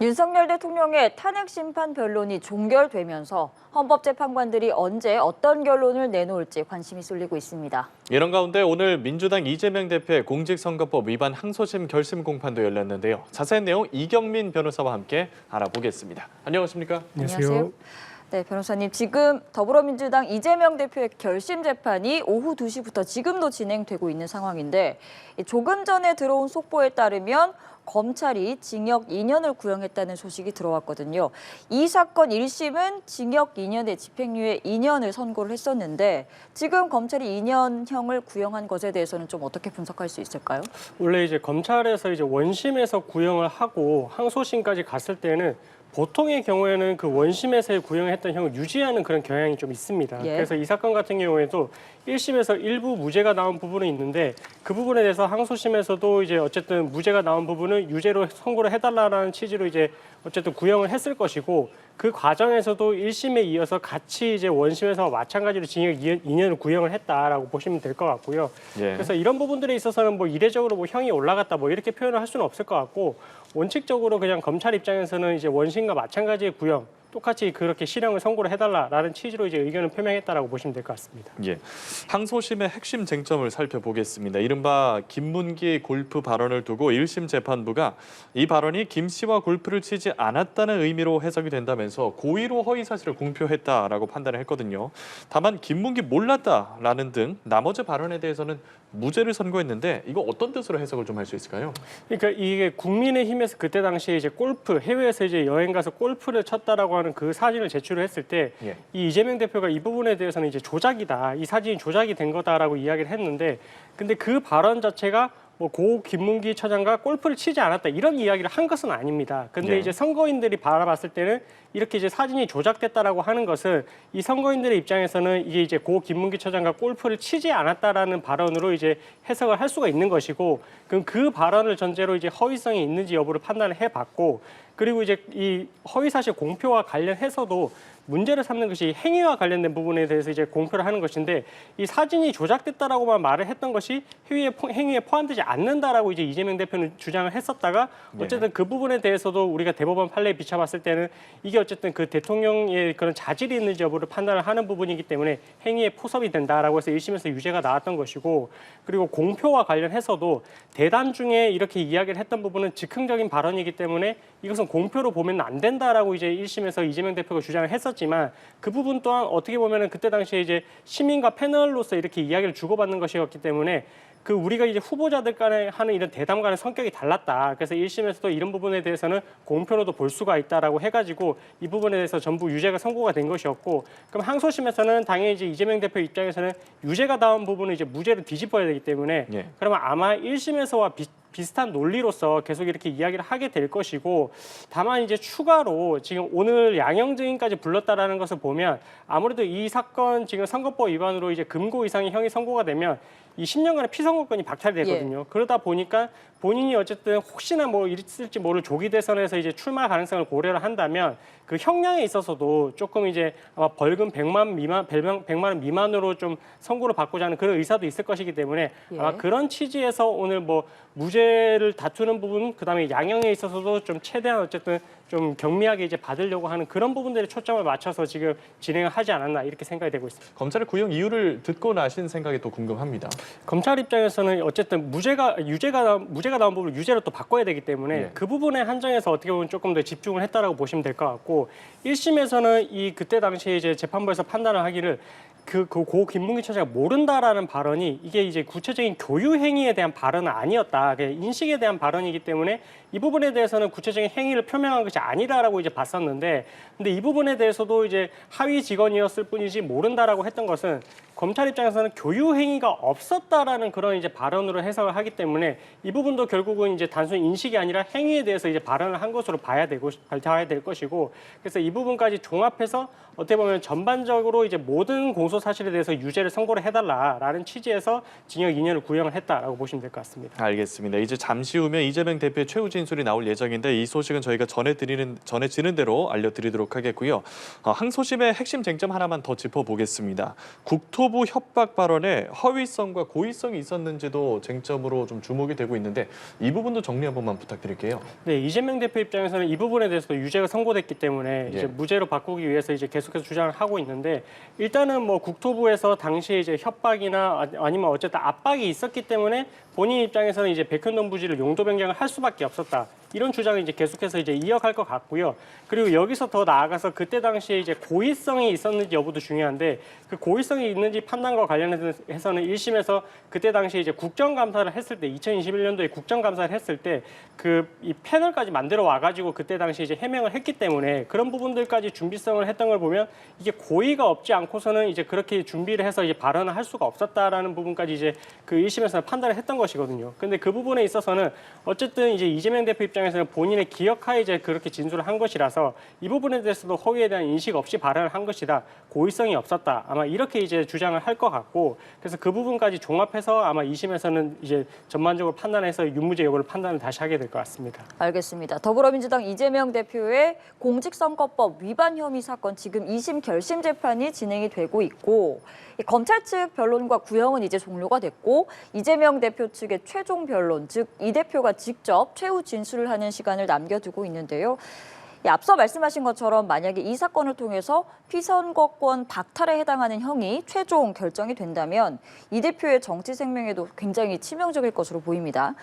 윤석열 대통령의 탄핵 심판 변론이 종결되면서 헌법재판관들이 언제 어떤 결론을 내놓을지 관심이 쏠리고 있습니다. 이런 가운데 오늘 민주당 이재명 대표의 공직선거법 위반 항소심 결심 공판도 열렸는데요. 자세한 내용 이경민 변호사와 함께 알아보겠습니다. 안녕하십니까? 안녕하세요. 네, 변호사님, 지금 더불어민주당 이재명 대표의 결심 재판이 오후 2시부터 지금도 진행되고 있는 상황인데 조금 전에 들어온 속보에 따르면 검찰이 징역 2년을 구형했다는 소식이 들어왔거든요. 이 사건 1심은 징역 2년에 집행유예 2년을 선고를 했었는데 지금 검찰이 2년형을 구형한 것에 대해서는 좀 어떻게 분석할 수 있을까요? 원래 이제 검찰에서 이제 원심에서 구형을 하고 항소심까지 갔을 때는 보통의 경우에는 그 원심에서의 구형을 했던 형을 유지하는 그런 경향이 좀 있습니다. 예. 그래서 이 사건 같은 경우에도 1심에서 일부 무죄가 나온 부분은 있는데 그 부분에 대해서 항소심에서도 이제 어쨌든 무죄가 나온 부분은 유죄로 선고를 해달라는 취지로 이제 어쨌든 구형을 했을 것이고 그 과정에서도 1심에 이어서 같이 이제 원심에서 마찬가지로 징역 2년을 구형을 했다라고 보시면 될 것 같고요. 예. 그래서 이런 부분들에 있어서는 뭐 이례적으로 뭐 형이 올라갔다 뭐 이렇게 표현을 할 수는 없을 것 같고 원칙적으로 그냥 검찰 입장에서는 이제 원심과 마찬가지의 구형 똑같이 그렇게 실형을 선고를 해달라라는 취지로 이제 의견을 표명했다라고 보시면 될 것 같습니다. 예, 항소심의 핵심 쟁점을 살펴보겠습니다. 이른바 김문기 골프 발언을 두고 1심 재판부가 이 발언이 김 씨와 골프를 치지 않았다는 의미로 해석이 된다면서 고의로 허위 사실을 공표했다라고 판단을 했거든요. 다만 김문기 몰랐다라는 등 나머지 발언에 대해서는 무죄를 선고했는데 이거 어떤 뜻으로 해석을 좀 할 수 있을까요? 그러니까 이게 국민의힘에서 그때 당시에 이제 골프 해외에서 이제 여행 가서 골프를 쳤다라고 하는 그 사진을 제출을 했을 때 이 예. 이재명 대표가 이 부분에 대해서는 이제 조작이다, 이 사진이 조작이 된 거다라고 이야기를 했는데, 근데 그 발언 자체가 뭐 고 김문기 처장과 골프를 치지 않았다 이런 이야기를 한 것은 아닙니다. 근데 네. 이제 선거인들이 바라봤을 때는 이렇게 이제 사진이 조작됐다라고 하는 것은 이 선거인들의 입장에서는 이게 이제 고 김문기 처장과 골프를 치지 않았다라는 발언으로 이제 해석을 할 수가 있는 것이고, 그럼 그 발언을 전제로 이제 허위성이 있는지 여부를 판단을 해봤고, 그리고 이제 이 허위사실 공표와 관련해서도 문제를 삼는 것이 행위와 관련된 부분에 대해서 이제 공표를 하는 것인데, 이 사진이 조작됐다라고만 말을 했던 것이 행위에 포함되지 않는다라고 이제 이재명 대표는 주장을 했었다가 어쨌든 그 부분에 대해서도 우리가 대법원 판례에 비춰봤을 때는 이게 어쨌든 그 대통령의 그런 자질이 있는지 여부를 판단을 하는 부분이기 때문에 행위에 포섭이 된다라고 해서 1심에서 유죄가 나왔던 것이고, 그리고 공표와 관련해서도 대담 중에 이렇게 이야기를 했던 부분은 즉흥적인 발언이기 때문에 이것은 공표로 보면 안 된다라고 이제 1심에서 이재명 대표가 주장을 했었지만, 그 부분 또한 어떻게 보면은 그때 당시에 이제 시민과 패널로서 이렇게 이야기를 주고받는 것이었기 때문에 그 우리가 이제 후보자들 간에 하는 이런 대담 간의 성격이 달랐다. 그래서 1심에서도 이런 부분에 대해서는 공표로도 볼 수가 있다라고 해가지고 이 부분에 대해서 전부 유죄가 선고가 된 것이었고, 그럼 항소심에서는 당연히 이제 이재명 대표 입장에서는 유죄가 나온 부분을 이제 무죄로 뒤집어야 되기 때문에 예. 그러면 아마 1심에서와 비슷한 논리로서 계속 이렇게 이야기를 하게 될 것이고, 다만 이제 추가로 지금 오늘 양형 증인까지 불렀다라는 것을 보면 아무래도 이 사건 지금 선거법 위반으로 이제 금고 이상의 형이 선고가 되면 이 10년간의 피선거권이 박탈이 되거든요. 그러다 보니까 본인이 어쨌든 혹시나 뭐 있을지 모를 조기 대선에서 이제 출마 가능성을 고려를 한다면 그 형량에 있어서도 조금 이제 아마 벌금 100만 원 미만으로 좀 선고를 받고자 하는 그런 의사도 있을 것이기 때문에 아마 그런 취지에서 오늘 뭐 무죄를 다투는 부분, 그다음에 양형에 있어서도 좀 최대한 어쨌든 좀 경미하게 이제 받으려고 하는 그런 부분들에 초점을 맞춰서 지금 진행을 하지 않았나 이렇게 생각이 되고 있습니다. 검찰의 구형 이유를 듣고 나신 생각이 또 궁금합니다. 검찰 입장에서는 어쨌든 무죄가 나온 부분을 유죄로 또 바꿔야 되기 때문에 예. 그 부분에 한정해서 어떻게 보면 조금 더 집중을 했다라고 보시면 될 것 같고, 1심에서는 이 그때 당시에 이제 재판부에서 판단을 하기를 고 김문기 처장이 모른다라는 발언이 이게 이제 구체적인 교유 행위에 대한 발언은 아니었다. 인식에 대한 발언이기 때문에 이 부분에 대해서는 구체적인 행위를 표명한 것이 아니라라고 이제 봤었는데, 근데 이 부분에 대해서도 이제 하위 직원이었을 뿐이지 모른다라고 했던 것은 검찰 입장에서는 교유 행위가 없었다라는 그런 이제 발언으로 해석을 하기 때문에 이 부분도 결국은 이제 단순 인식이 아니라 행위에 대해서 이제 발언을 한 것으로 봐야 될 것이고, 그래서 이 부분까지 종합해서 어떻게 보면 전반적으로 이제 모든 공소 사실에 대해서 유죄를 선고를 해달라라는 취지에서 징역 2년을 구형을 했다라고 보시면 될 것 같습니다. 알겠습니다. 이제 잠시 후면 이재명 대표의 최후진 진술이 나올 예정인데 이 소식은 저희가 전해지는 대로 알려드리도록 하겠고요. 항소심의 핵심 쟁점 하나만 더 짚어보겠습니다. 국토부 협박 발언에 허위성과 고의성이 있었는지도 쟁점으로 좀 주목이 되고 있는데 이 부분도 정리 한 번만 부탁드릴게요. 네, 이재명 대표 입장에서는 이 부분에 대해서 유죄가 선고됐기 때문에 이제 무죄로 바꾸기 위해서 이제 계속해서 주장을 하고 있는데 일단은 뭐 국토부에서 당시에 이제 협박이나 아니면 어쨌든 압박이 있었기 때문에 본인 입장에서는 이제 백현동 부지를 용도 변경을 할 수밖에 없었다. 이런 주장을 이제 계속해서 이제 이어갈 것 같고요. 그리고 여기서 더 나아가서 그때 당시에 이제 고의성이 있었는지 여부도 중요한데 그 고의성이 있는지 판단과 관련해서는 1심에서 그때 당시에 이제 국정감사를 했을 때 2021년도에 국정감사를 했을 때 그 이 패널까지 만들어 와가지고 그때 당시에 이제 해명을 했기 때문에 그런 부분들까지 준비성을 했던 걸 보면 이게 고의가 없지 않고서는 이제 그렇게 준비를 해서 이제 발언을 할 수가 없었다라는 부분까지 이제 그 1심에서는 판단을 했던 것이거든요. 근데 그 부분에 있어서는 어쨌든 이제 이재명 대표 입장에서는 본인의 기억하에 이제 그렇게 진술을 한 것이라서 이 부분에 대해서도 허위에 대한 인식 없이 발언을 한 것이다. 고의성이 없었다. 아마 이렇게 이제 주장을 할 것 같고 그래서 그 부분까지 종합해서 아마 2심에서는 이제 전반적으로 판단해서 유무죄 여부를 판단을 다시 하게 될 것 같습니다. 알겠습니다. 더불어민주당 이재명 대표의 공직선거법 위반 혐의 사건 지금 2심 결심 재판이 진행이 되고 있고 검찰 측 변론과 구형은 이제 종료가 됐고 이재명 대표 측의 최종 변론, 즉 이 대표가 직접 최후 진술을 하는 시간을 남겨두고 있는데요. 앞서 말씀하신 것처럼 만약에 이 사건을 통해서 피선거권 박탈에 해당하는 형이 최종 결정이 된다면 이 대표의 정치 생명에도 굉장히 치명적일 것으로 보입니다.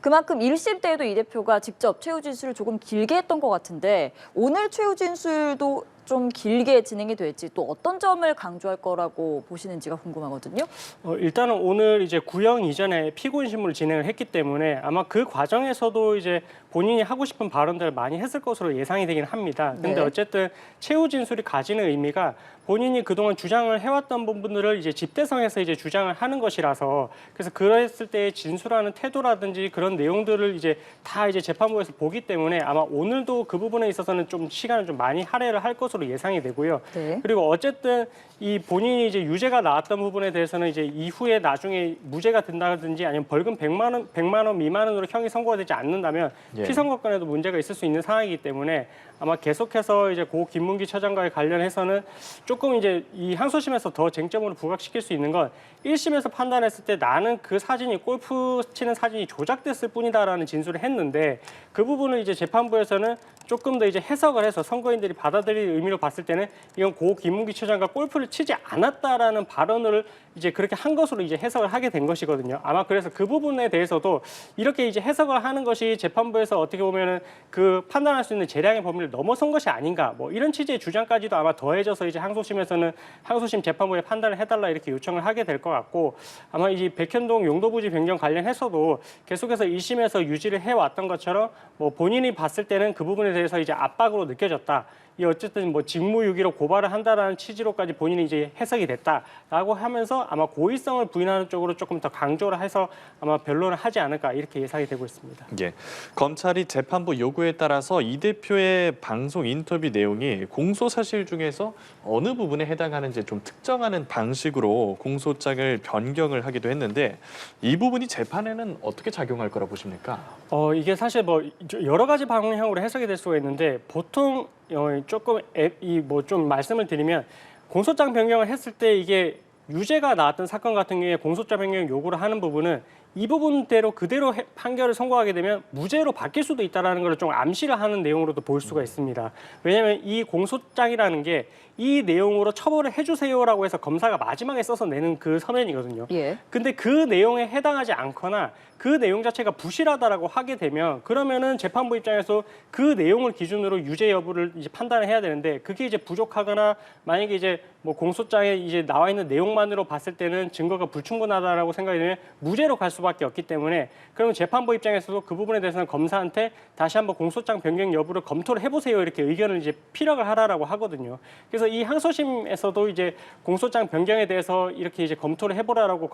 그만큼 1심 때에도 이 대표가 직접 최후 진술을 조금 길게 했던 것 같은데 오늘 최후 진술도 좀 길게 진행이 될지 또 어떤 점을 강조할 거라고 보시는지가 궁금하거든요. 일단은 오늘 이제 구형 이전에 피고인신문을 진행을 했기 때문에 아마 그 과정에서도 이제 본인이 하고 싶은 발언들을 많이 했을 것으로 예상이 되긴 합니다. 근데 네. 어쨌든 최후 진술이 가지는 의미가 본인이 그동안 주장을 해왔던 부분들을 이제 집대성에서 이제 주장을 하는 것이라서 그래서 그랬을 때 진술하는 태도라든지 그런 내용들을 이제 다 이제 재판부에서 보기 때문에 아마 오늘도 그 부분에 있어서는 좀 시간을 좀 많이 할애를 할 것으로 예상이 되고요. 네. 그리고 어쨌든 이 본인이 이제 유죄가 나왔던 부분에 대해서는 이제 이후에 나중에 무죄가 된다든지 아니면 벌금 100만 원 미만으로 형이 선고가 되지 않는다면 예. 피선거권에도 문제가 있을 수 있는 상황이기 때문에 아마 계속해서 이제 고 김문기 처장과의 관련해서는 조금 이제 이 항소심에서 더 쟁점으로 부각시킬 수 있는 건 1심에서 판단했을 때 나는 그 사진이 골프 치는 사진이 조작됐을 뿐이다라는 진술을 했는데 그 부분을 이제 재판부에서는 조금 더 이제 해석을 해서 선거인들이 받아들일 의미로 봤을 때는 이건 고 김문기 처장과 골프를 치지 않았다라는 발언을 이제 그렇게 한 것으로 이제 해석을 하게 된 것이거든요. 아마 그래서 그 부분에 대해서도 이렇게 이제 해석을 하는 것이 재판부에서 어떻게 보면은 그 판단할 수 있는 재량의 범위를 넘어선 것이 아닌가 뭐 이런 취지의 주장까지도 아마 더해져서 이제 항소심에서는 항소심 재판부에 판단을 해달라 이렇게 요청을 하게 될 것 같고 아마 이 백현동 용도부지 변경 관련해서도 계속해서 1심에서 유지를 해왔던 것처럼 뭐 본인이 봤을 때는 그 부분에 대해서 이제 압박으로 느껴졌다. 이 어쨌든 뭐 직무유기로 고발을 한다라는 취지로까지 본인이 이제 해석이 됐다라고 하면서 아마 고의성을 부인하는 쪽으로 조금 더 강조를 해서 아마 변론을 하지 않을까 이렇게 예상이 되고 있습니다. 예, 검찰이 재판부 요구에 따라서 이 대표의 방송 인터뷰 내용이 공소 사실 중에서 어느 부분에 해당하는지 좀 특정하는 방식으로 공소장을 변경을 하기도 했는데 이 부분이 재판에는 어떻게 작용할 거라 보십니까? 이게 사실 뭐 여러 가지 방향으로 해석이 될 수가 있는데 보통 조금 좀 말씀을 드리면 공소장 변경을 했을 때 이게 유죄가 나왔던 사건 같은 경우에 공소장 변경 요구를 하는 부분은 이 부분대로 그대로 판결을 선고하게 되면 무죄로 바뀔 수도 있다는 걸 좀 암시를 하는 내용으로도 볼 수가 있습니다. 왜냐하면 이 공소장이라는 게 이 내용으로 처벌을 해주세요라고 해서 검사가 마지막에 써서 내는 그 서면이거든요. 예. 근데 그 내용에 해당하지 않거나 그 내용 자체가 부실하다라고 하게 되면 그러면은 재판부 입장에서 그 내용을 기준으로 유죄 여부를 이제 판단을 해야 되는데 그게 이제 부족하거나 만약에 이제 뭐 공소장에 이제 나와 있는 내용만으로 봤을 때는 증거가 불충분하다라고 생각이 되면 무죄로 갈 수밖에 없기 때문에 그러면 재판부 입장에서도 그 부분에 대해서는 검사한테 다시 한번 공소장 변경 여부를 검토를 해보세요 이렇게 의견을 이제 피력을 하라라고 하거든요. 그래서 이 항소심에서도 이제 공소장 변경에 대해서 이렇게 이제 검토를 해보라라고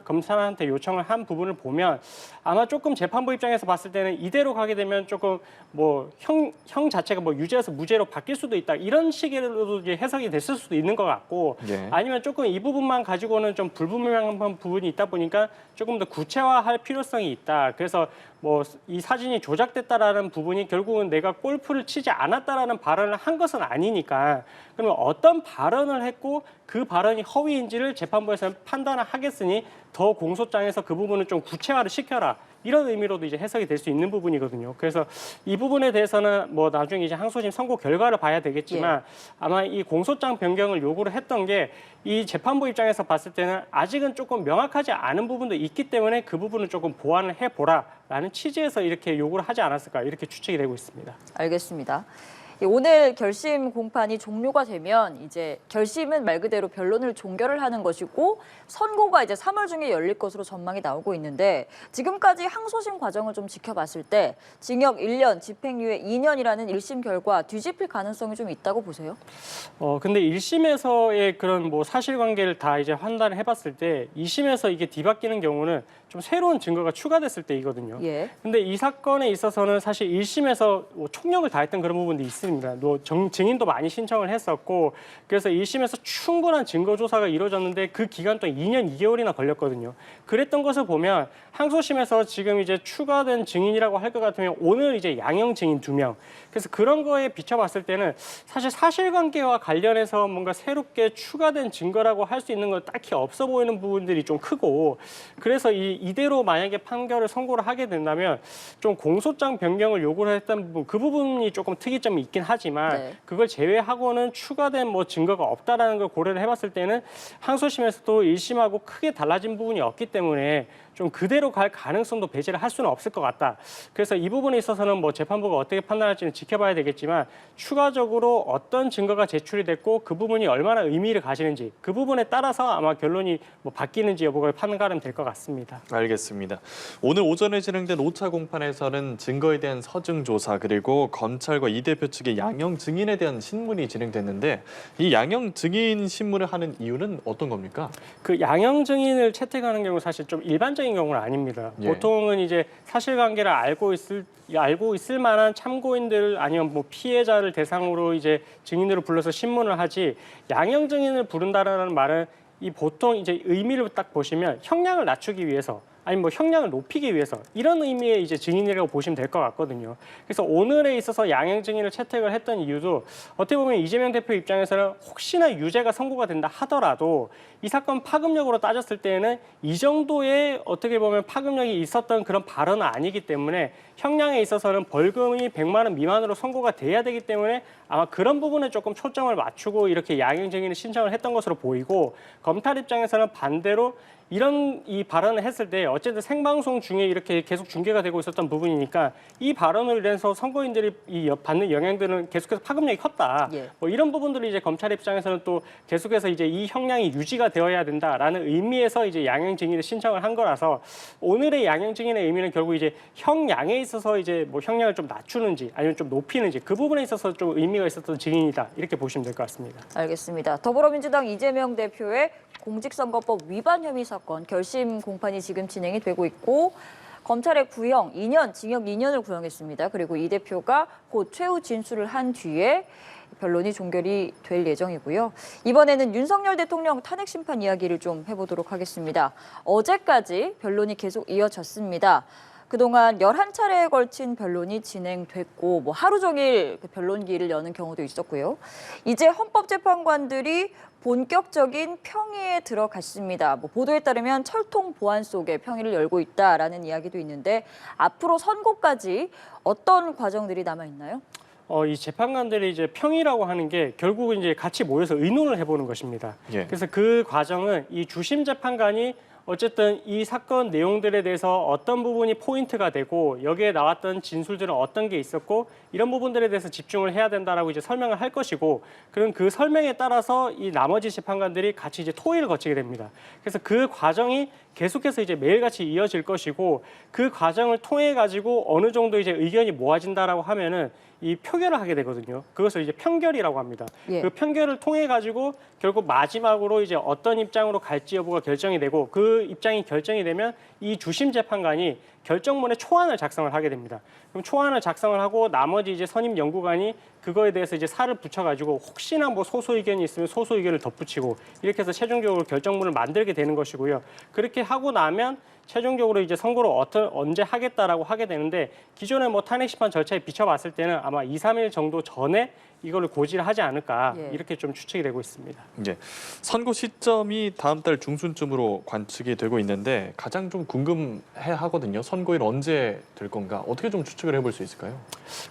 검사한테 요청을 한 부분을 보면 아마 조금 재판부 입장에서 봤을 때는 이대로 가게 되면 조금 뭐 형 자체가 뭐 유죄에서 무죄로 바뀔 수도 있다 이런 식으로도 이제 해석이 됐을 수도 있는 것 같고 예. 아니면 조금 이 부분만 가지고는 좀 불분명한 부분이 있다 보니까 조금 더 구체화할 필요성이 있다. 그래서 뭐 이 사진이 조작됐다라는 부분이 결국은 내가 골프를 치지 않았다라는 발언을 한 것은 아니니까 그러면 어떤 발언을 했고 그 발언이 허위인지를 재판부에서는 판단을 하겠으니 더 공소장에서 그 부분을 좀 구체화를 시켜라. 이런 의미로도 이제 해석이 될 수 있는 부분이거든요. 그래서 이 부분에 대해서는 뭐 나중에 이제 항소심 선고 결과를 봐야 되겠지만 아마 이 공소장 변경을 요구를 했던 게 이 재판부 입장에서 봤을 때는 아직은 조금 명확하지 않은 부분도 있기 때문에 그 부분을 조금 보완을 해보라라는 취지에서 이렇게 요구를 하지 않았을까 이렇게 추측이 되고 있습니다. 알겠습니다. 오늘 결심 공판이 종료가 되면 이제 결심은 말 그대로 변론을 종결을 하는 것이고 선고가 이제 3월 중에 열릴 것으로 전망이 나오고 있는데 지금까지 항소심 과정을 좀 지켜봤을 때 징역 1년, 집행유예 2년이라는 1심 결과 뒤집힐 가능성이 좀 있다고 보세요? 근데 1심에서의 그런 뭐 사실관계를 다 이제 판단을 해봤을 때 2심에서 이게 뒤바뀌는 경우는 좀 새로운 증거가 추가됐을 때이거든요. 예. 근데 이 사건에 있어서는 사실 1심에서 뭐 총력을 다했던 그런 부분도 있습니다. 뭐 증인도 많이 신청을 했었고 그래서 1심에서 충분한 증거 조사가 이루어졌는데 그 기간 동안 2년 2개월이나 걸렸거든요. 그랬던 것을 보면 항소심에서 지금 이제 추가된 증인이라고 할 것 같으면 오늘 이제 양형 증인 2명. 그래서 그런 거에 비춰봤을 때는 사실 사실관계와 관련해서 뭔가 새롭게 추가된 증거라고 할 수 있는 건 딱히 없어 보이는 부분들이 좀 크고 그래서 이대로 만약에 판결을 선고를 하게 된다면 좀 공소장 변경을 요구를 했던 부분 그 부분이 조금 특이점이 있긴 하지만 네. 그걸 제외하고는 추가된 뭐 증거가 없다라는 걸 고려를 해봤을 때는 항소심에서도 1심하고 크게 달라진 부분이 없기 때문에 좀 그대로 갈 가능성도 배제를 할 수는 없을 것 같다. 그래서 이 부분에 있어서는 뭐 재판부가 어떻게 판단할지는 지켜봐야 되겠지만 추가적으로 어떤 증거가 제출이 됐고 그 부분이 얼마나 의미를 가지는지 그 부분에 따라서 아마 결론이 뭐 바뀌는지 여부가 판가름 될 것 같습니다. 알겠습니다. 오늘 오전에 진행된 5차 공판에서는 증거에 대한 서증 조사 그리고 검찰과 이 대표 측의 양형 증인에 대한 신문이 진행됐는데 이 양형 증인 신문을 하는 이유는 어떤 겁니까? 그 양형 증인을 채택하는 경우 사실 좀 일반적인 경우는 아닙니다. 예. 보통은 이제 사실관계를 알고 있을 만한 참고인들 아니면 뭐 피해자를 대상으로 이제 증인으로 불러서 신문을 하지 양형 증인을 부른다라는 말은 이 보통 이제 의미를 딱 보시면 형량을 낮추기 위해서 아니면 뭐 형량을 높이기 위해서 이런 의미의 이제 증인이라고 보시면 될 것 같거든요. 그래서 오늘에 있어서 양형 증인을 채택을 했던 이유도 어떻게 보면 이재명 대표 입장에서는 혹시나 유죄가 선고가 된다 하더라도 이 사건 파급력으로 따졌을 때에는 이 정도의 어떻게 보면 파급력이 있었던 그런 발언은 아니기 때문에 형량에 있어서는 벌금이 100만 원 미만으로 선고가 돼야 되기 때문에 아마 그런 부분에 조금 초점을 맞추고 이렇게 양형 증인을 신청을 했던 것으로 보이고 검찰 입장에서는 반대로 이런 이 발언을 했을 때 어쨌든 생방송 중에 이렇게 계속 중계가 되고 있었던 부분이니까 이 발언을 인해서 선고인들이 받는 영향들은 계속해서 파급력이 컸다. 예. 뭐 이런 부분들을 이제 검찰 입장에서는 또 계속해서 이제 이 형량이 유지가 되어야 된다라는 의미에서 이제 양형 증인을 신청을 한 거라서 오늘의 양형 증인의 의미는 결국 이제 형량에 있어서 이제 뭐 형량을 좀 낮추는지 아니면 좀 높이는지 그 부분에 있어서 좀 의미가 있었던 증인이다 이렇게 보시면 될 것 같습니다. 알겠습니다. 더불어민주당 이재명 대표의 공직선거법 위반 혐의 사건 결심 공판이 지금 진행이 되고 있고 검찰의 구형 2년, 징역 2년을 구형했습니다. 그리고 이 대표가 곧 최후 진술을 한 뒤에 변론이 종결이 될 예정이고요. 이번에는 윤석열 대통령 탄핵 심판 이야기를 좀 해보도록 하겠습니다. 어제까지 변론이 계속 이어졌습니다. 그동안 11차례에 걸친 변론이 진행됐고 뭐 하루 종일 그 변론기를 여는 경우도 있었고요. 이제 헌법재판관들이 본격적인 평의에 들어갔습니다. 뭐 보도에 따르면 철통 보안 속에 평의를 열고 있다라는 이야기도 있는데 앞으로 선고까지 어떤 과정들이 남아 있나요? 이 재판관들이 이제 평의라고 하는 게 결국은 이제 같이 모여서 의논을 해보는 것입니다. 예. 그래서 그 과정은 이 주심 재판관이 어쨌든 이 사건 내용들에 대해서 어떤 부분이 포인트가 되고 여기에 나왔던 진술들은 어떤 게 있었고 이런 부분들에 대해서 집중을 해야 된다라고 이제 설명을 할 것이고 그럼 그 설명에 따라서 이 나머지 재판관들이 같이 이제 토의를 거치게 됩니다. 그래서 그 과정이 계속해서 이제 매일같이 이어질 것이고 그 과정을 통해 가지고 어느 정도 이제 의견이 모아진다라고 하면은 이 표결을 하게 되거든요. 그것을 이제 평결이라고 합니다. 예. 그 평결을 통해 가지고 결국 마지막으로 이제 어떤 입장으로 갈지 여부가 결정이 되고 그 그 입장이 결정이 되면 이 주심 재판관이 결정문에 초안을 작성을 하게 됩니다. 그럼 초안을 작성을 하고 나머지 이제 선임 연구관이 그거에 대해서 이제 살을 붙여가지고 혹시나 뭐 소수 의견이 있으면 소수 의견을 덧붙이고 이렇게 해서 최종적으로 결정문을 만들게 되는 것이고요. 그렇게 하고 나면 최종적으로 이제 선고를 언제 하겠다라고 하게 되는데 기존에 뭐 탄핵 심판 절차에 비춰봤을 때는 아마 2, 3일 정도 전에 이거를 고지를 하지 않을까 예. 이렇게 좀 추측이 되고 있습니다. 이제 선고 시점이 다음 달 중순쯤으로 관측이 되고 있는데 가장 좀 궁금해하거든요. 선고일 언제 될 건가? 어떻게 좀 추측을 해볼 수 있을까요?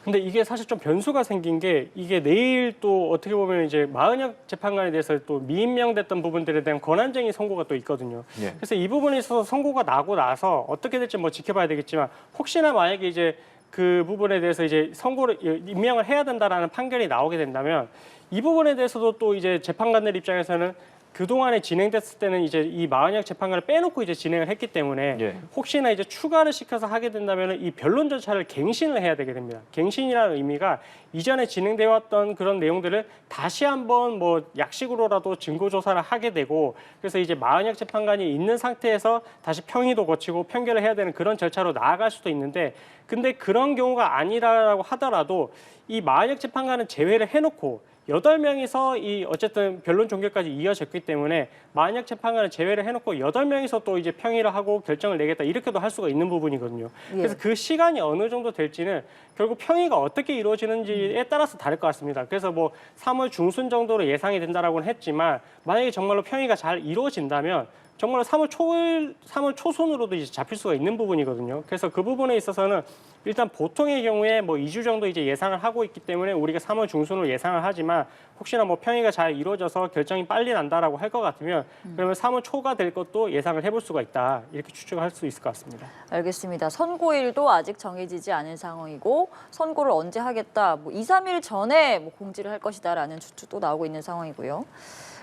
근데 이게 사실 좀 변수가 생긴 게 이게 내일 또 어떻게 보면 이제 마은혁 재판관에 대해서 또 미임명됐던 부분들에 대한 권한쟁의 선고가 또 있거든요. 예. 그래서 이 부분에 있어서 선고가 나고 나서 어떻게 될지 뭐 지켜봐야 되겠지만 혹시나 만약에 이제 그 부분에 대해서 이제 선고를 임명을 해야 된다라는 판결이 나오게 된다면 이 부분에 대해서도 또 이제 재판관들 입장에서는 그동안에 진행됐을 때는 이제 이 마은혁 재판관을 빼놓고 이제 진행을 했기 때문에 예. 혹시나 이제 추가를 시켜서 하게 된다면 이 변론 절차를 갱신을 해야 되게 됩니다. 갱신이라는 의미가 이전에 진행되어 왔던 그런 내용들을 다시 한번 뭐 약식으로라도 증거 조사를 하게 되고 그래서 이제 마은혁 재판관이 있는 상태에서 다시 평의도 거치고 판결을 해야 되는 그런 절차로 나아갈 수도 있는데 근데 그런 경우가 아니라고 하더라도 이 마은혁 재판관은 제외를 해놓고 8명이서 이 어쨌든 변론 종결까지 이어졌기 때문에 마은혁 재판관을 제외를 해놓고 8명이서 또 이제 평의를 하고 결정을 내겠다 이렇게도 할 수가 있는 부분이거든요. 그래서 그 시간이 어느 정도 될지는 결국 평의가 어떻게 이루어지는지에 따라서 다를 것 같습니다. 그래서 뭐 3월 중순 정도로 예상이 된다라고는 했지만 만약에 정말로 평의가 잘 이루어진다면 정말 3월 초순으로도 이제 잡힐 수가 있는 부분이거든요. 그래서 그 부분에 있어서는 일단 보통의 경우에 뭐 2주 정도 이제 예상을 하고 있기 때문에 우리가 3월 중순으로 예상을 하지만 혹시나 뭐 평의가 잘 이루어져서 결정이 빨리 난다라고 할 것 같으면 그러면 3월 초가 될 것도 예상을 해볼 수가 있다. 이렇게 추측할 수 있을 것 같습니다. 알겠습니다. 선고일도 아직 정해지지 않은 상황이고 선고를 언제 하겠다, 뭐 2, 3일 전에 뭐 공지를 할 것이다라는 추측도 나오고 있는 상황이고요.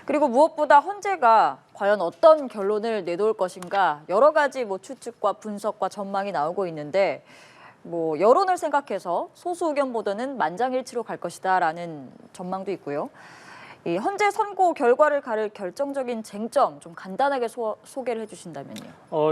그리고 무엇보다 헌재가 과연 어떤 결론을 내놓을 것인가 여러 가지 뭐 추측과 분석과 전망이 나오고 있는데 뭐 여론을 생각해서 소수 의견보다는 만장일치로 갈 것이다라는 전망도 있고요. 이 헌재 선고 결과를 가를 결정적인 쟁점 좀 간단하게 소개를 해주신다면요.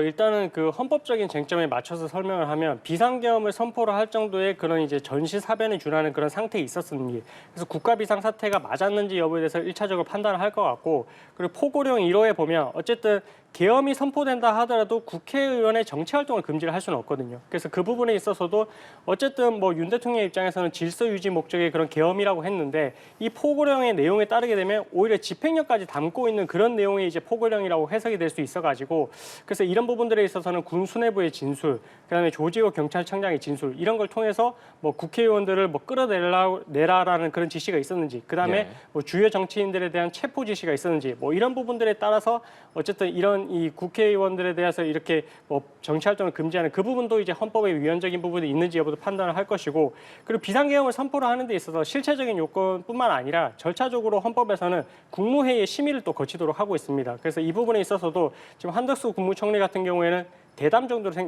일단은 그 헌법적인 쟁점에 맞춰서 설명을 하면 비상계엄을 선포를 할 정도의 그런 이제 전시사변에 준하는 그런 상태에 있었는지, 그래서 국가 비상 사태가 맞았는지 여부에 대해서 1차적으로 판단을 할 것 같고, 그리고 포고령 1호에 보면 어쨌든 계엄이 선포된다 하더라도 국회의원의 정치 활동을 금지를 할 수는 없거든요. 그래서 그 부분에 있어서도 어쨌든 뭐 윤 대통령 입장에서는 질서 유지 목적의 그런 계엄이라고 했는데 이 포고령의 내용에 따르게 되면 오히려 집행력까지 담고 있는 그런 내용의 이제 포고령이라고 해석이 될 수 있어가지고 그래서 이런 부분들에 있어서는 군 수뇌부의 진술, 그다음에 조지호 경찰청장의 진술 이런 걸 통해서 뭐 국회의원들을 뭐 끌어내라라는 그런 지시가 있었는지, 그다음에 예. 뭐 주요 정치인들에 대한 체포 지시가 있었는지 뭐 이런 부분들에 따라서 어쨌든 이런 이 국회의원들에 대해서 이렇게 뭐 정치 활동을 금지하는 그 부분도 이제 헌법의 위헌적인 부분이 있는지 여부도 판단을 할 것이고, 그리고 비상계엄을 선포를 하는 데 있어서 실체적인 요건뿐만 아니라 절차적으로 헌법에서는 국무회의의 심의를 또 거치도록 하고 있습니다. 그래서 이 부분에 있어서도 지금 한덕수 국무총리 같은 경우에는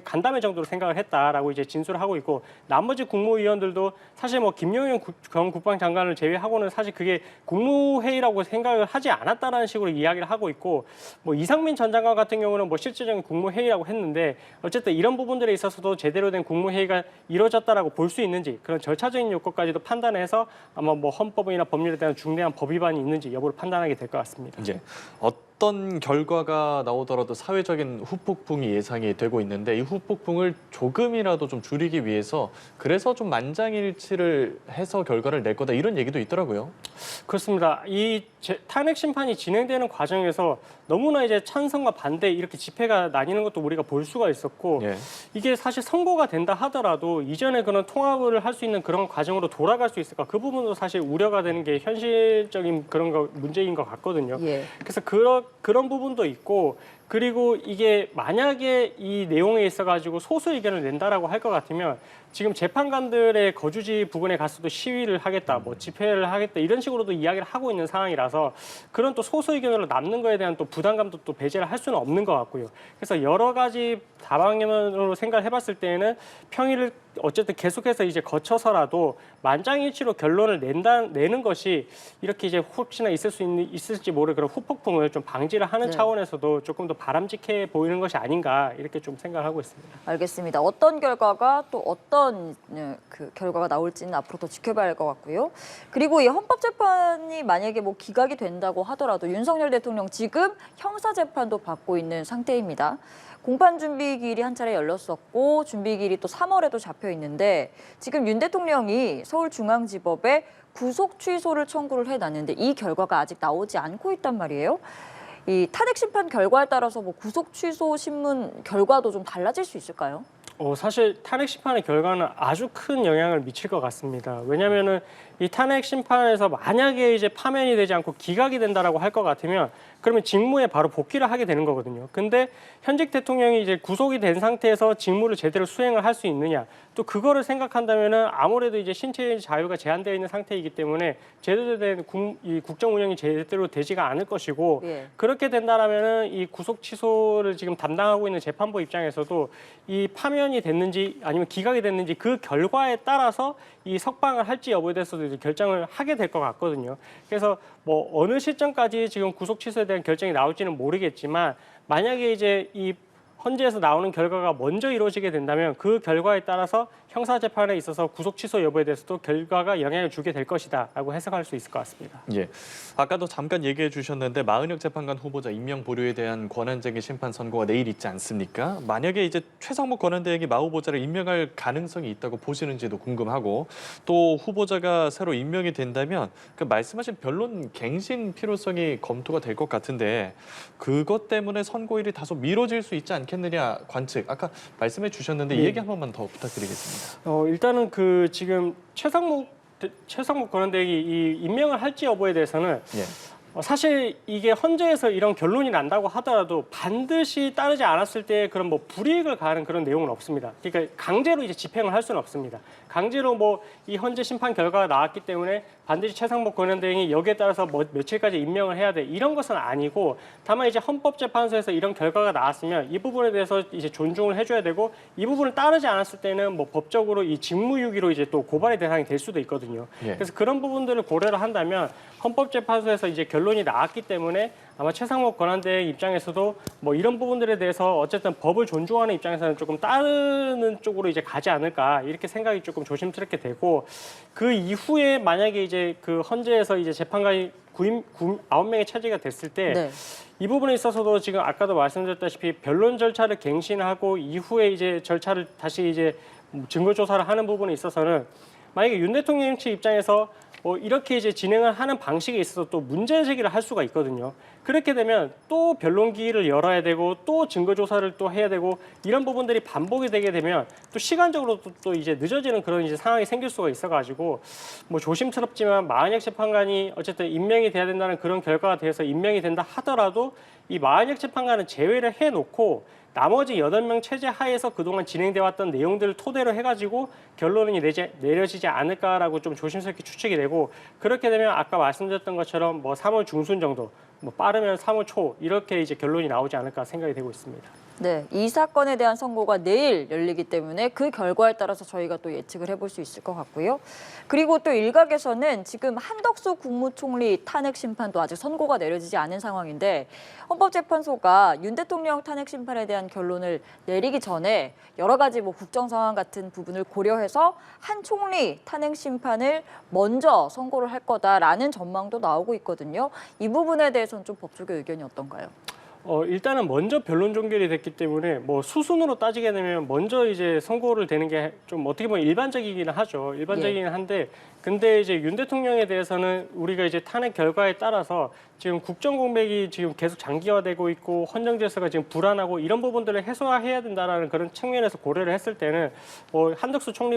간담회 정도로 생각을 했다라고 이제 진술을 하고 있고, 나머지 국무위원들도 사실 뭐 김용현 전 국방장관을 제외하고는 사실 그게 국무회의라고 생각을 하지 않았다라는 식으로 이야기를 하고 있고, 뭐 이상민 전 장관 같은 경우는 뭐 실질적인 국무회의라고 했는데 어쨌든 이런 부분들에 있어서도 제대로 된 국무회의가 이루어졌다라고 볼 수 있는지 그런 절차적인 요건까지도 판단해서 아마 뭐 헌법이나 법률에 대한 중대한 법 위반이 있는지 여부를 판단하게 될 것 같습니다. 이제 어떤 결과가 나오더라도 사회적인 후폭풍이 예상이 되고 있는데 이 후폭풍을 조금이라도 좀 줄이기 위해서 그래서 좀 만장일치를 해서 결과를 낼 거다 이런 얘기도 있더라고요. 그렇습니다. 이 탄핵 심판이 진행되는 과정에서 너무나 이제 찬성과 반대 이렇게 집회가 나뉘는 것도 우리가 볼 수가 있었고, 예. 이게 사실 선고가 된다 하더라도 이전에 그런 통합을 할 수 있는 그런 과정으로 돌아갈 수 있을까, 그 부분도 사실 우려가 되는 게 현실적인 그런 문제인 것 같거든요. 예. 그래서 그런 부분도 있고, 그리고 이게 만약에 이 내용에 있어가지고 소수 의견을 낸다라고 할 것 같으면 지금 재판관들의 거주지 부근에 가서도 시위를 하겠다, 뭐 집회를 하겠다 이런 식으로도 이야기를 하고 있는 상황이라서 그런 또 소수 의견으로 남는 거에 대한 또 부담감도 또 배제를 할 수는 없는 것 같고요. 그래서 여러 가지 다방면으로 생각을 해봤을 때에는 평일을 어쨌든 계속해서 이제 거쳐서라도 만장일치로 결론을 내는 것이 이렇게 이제 혹시나 있을지 모를 그런 후폭풍을 좀 방지를 하는 네. 차원에서도 조금 더 바람직해 보이는 것이 아닌가 이렇게 좀 생각을 하고 있습니다. 알겠습니다. 어떤 결과가 또 어떤 그 결과가 나올지는 앞으로 더 지켜봐야 할 것 같고요. 그리고 이 헌법재판이 만약에 뭐 기각이 된다고 하더라도 윤석열 대통령 지금 형사재판도 받고 있는 상태입니다. 공판 준비기일이 한 차례 열렸었고 준비기일이 또 3월에도 잡혀 있는데 지금 윤 대통령이 서울중앙지법에 구속 취소를 청구를 해놨는데 이 결과가 아직 나오지 않고 있단 말이에요. 이 탄핵 심판 결과에 따라서 뭐 구속 취소 신문 결과도 좀 달라질 수 있을까요? 사실 탄핵 심판의 결과는 아주 큰 영향을 미칠 것 같습니다. 왜냐하면은 이 탄핵 심판에서 만약에 이제 파면이 되지 않고 기각이 된다라고 할 것 같으면 그러면 직무에 바로 복귀를 하게 되는 거거든요. 근데 현직 대통령이 이제 구속이 된 상태에서 직무를 제대로 수행을 할 수 있느냐, 또 그거를 생각한다면은 아무래도 이제 신체의 자유가 제한되어 있는 상태이기 때문에 제대로 된 이 국정 운영이 제대로 되지가 않을 것이고 예. 그렇게 된다라면은 이 구속 취소를 지금 담당하고 있는 재판부 입장에서도 이 파면이 됐는지 아니면 기각이 됐는지 그 결과에 따라서 이 석방을 할지 여부에 대해서도 이제 결정을 하게 될 것 같거든요. 그래서 뭐 어느 시점까지 지금 구속 취소에 대한 결정이 나올지는 모르겠지만 만약에 이제 이 헌재에서 나오는 결과가 먼저 이루어지게 된다면 그 결과에 따라서 형사재판에 있어서 구속 취소 여부에 대해서도 결과가 영향을 주게 될 것이다라고 해석할 수 있을 것 같습니다. 예, 아까도 잠깐 얘기해 주셨는데 마은혁 재판관 후보자 임명 보류에 대한 권한쟁의 심판 선고가 내일 있지 않습니까? 만약에 이제 최상목 권한대행이 마 후보자를 임명할 가능성이 있다고 보시는지도 궁금하고 또 후보자가 새로 임명이 된다면 그 말씀하신 변론 갱신 필요성이 검토가 될 것 같은데 그것 때문에 선고일이 다소 미뤄질 수 있지 않겠느냐 관측 아까 말씀해 주셨는데 이 얘기 한 번만 더 부탁드리겠습니다. 일단은 그 지금 최상목 권한대행이 이 임명을 할지 여부에 대해서는 사실 이게 헌재에서 이런 결론이 난다고 하더라도 반드시 따르지 않았을 때 그런 뭐 불이익을 가하는 그런 내용은 없습니다. 그러니까 강제로 이제 집행을 할 수는 없습니다. 강제로 뭐 이 헌재 심판 결과가 나왔기 때문에 반드시 최상목 권한대행이 여기에 따라서 뭐 며칠까지 임명을 해야 돼 이런 것은 아니고 다만 이제 헌법재판소에서 이런 결과가 나왔으면 이 부분에 대해서 이제 존중을 해줘야 되고 이 부분을 따르지 않았을 때는 뭐 법적으로 이 직무유기로 이제 또 고발의 대상이 될 수도 있거든요. 그래서 그런 부분들을 고려를 한다면 헌법재판소에서 이제 결론이 나왔기 때문에 아마 최상목 권한대행 입장에서도 뭐 이런 부분들에 대해서 어쨌든 법을 존중하는 입장에서는 조금 따르는 쪽으로 이제 가지 않을까 이렇게 생각이 조금 조심스럽게 되고 그 이후에 만약에 이제 그 헌재에서 이제 재판관이 9명의 차지가 됐을 때 이 부분에 있어서도 지금 아까도 말씀드렸다시피 변론 절차를 갱신하고 이후에 이제 절차를 다시 이제 증거 조사를 하는 부분에 있어서는 만약에 윤 대통령 측 입장에서 이렇게 이제 진행을 하는 방식에 있어서 또 문제 제기를 할 수가 있거든요. 그렇게 되면 또 변론 기일을 열어야 되고 또 증거 조사를 또 해야 되고 이런 부분들이 반복이 되게 되면 또 시간적으로 또 이제 늦어지는 그런 이제 상황이 생길 수가 있어가지고 뭐 조심스럽지만 마은혁 재판관이 어쨌든 임명이 돼야 된다는 그런 결과가 돼서 임명이 된다 하더라도 이 마은혁 재판관은 제외를 해놓고 나머지 8명 체제 하에서 그동안 진행돼 왔던 내용들을 토대로 해가지고 결론이 내려지지 않을까라고 좀 조심스럽게 추측이 되고 그렇게 되면 아까 말씀드렸던 것처럼 뭐 3월 중순 정도, 뭐 빠르면 3월 초 이렇게 이제 결론이 나오지 않을까 생각이 되고 있습니다. 네, 이 사건에 대한 선고가 내일 열리기 때문에 그 결과에 따라서 저희가 또 예측을 해볼 수 있을 것 같고요. 그리고 또 일각에서는 지금 한덕수 국무총리 탄핵 심판도 아직 선고가 내려지지 않은 상황인데 헌법재판소가 윤 대통령 탄핵 심판에 대한 결론을 내리기 전에 여러 가지 뭐 국정 상황 같은 부분을 고려해서 한 총리 탄핵 심판을 먼저 선고를 할 거다라는 전망도 나오고 있거든요. 이 부분에 대해서는 좀 법조계 의견이 어떤가요? 일단은 먼저 변론 종결이 됐기 때문에 뭐 수순으로 따지게 되면 먼저 이제 선고를 되는 게 좀 어떻게 보면 일반적이기는 하죠. 일반적이긴 한데 근데 이제 윤 대통령에 대해서는 우리가 이제 탄핵 결과에 따라서 지금 국정 공백이 지금 계속 장기화되고 있고 헌정 질서가 지금 불안하고 이런 부분들을 해소해야 된다라는 그런 측면에서 고려를 했을 때는 뭐 한덕수 총리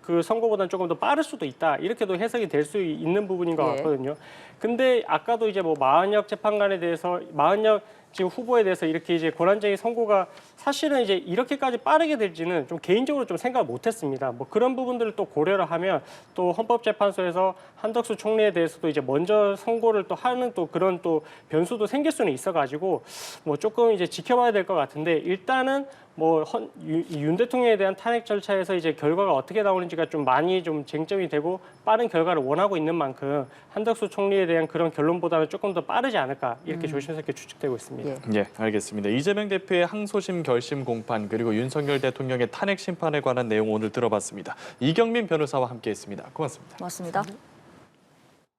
그 선고보다는 조금 더 빠를 수도 있다 이렇게도 해석이 될 수 있는 부분인 것 같거든요. 근데 아까도 이제 뭐 마은혁 재판관에 대해서 마은혁 지금 후보에 대해서 이렇게 이제 권한쟁의 선고가 사실은 이제 이렇게까지 빠르게 될지는 좀 개인적으로 좀 생각을 못했습니다. 뭐 그런 부분들을 또 고려를 하면 또 헌법재판소에서 한덕수 총리에 대해서도 이제 먼저 선고를 또 하는 또 그런 또 변수도 생길 수는 있어가지고 뭐 조금 이제 지켜봐야 될 것 같은데 일단은 뭐 윤 대통령에 대한 탄핵 절차에서 이제 결과가 어떻게 나오는지가 좀 많이 좀 쟁점이 되고 빠른 결과를 원하고 있는 만큼 한덕수 총리에 대한 그런 결론보다는 조금 더 빠르지 않을까 이렇게 조심스럽게 추측되고 있습니다. 예. 예, 알겠습니다. 이재명 대표의 항소심 결심 공판 그리고 윤석열 대통령의 탄핵 심판에 관한 내용 오늘 들어봤습니다. 이경민 변호사와 함께했습니다. 고맙습니다. 고맙습니다.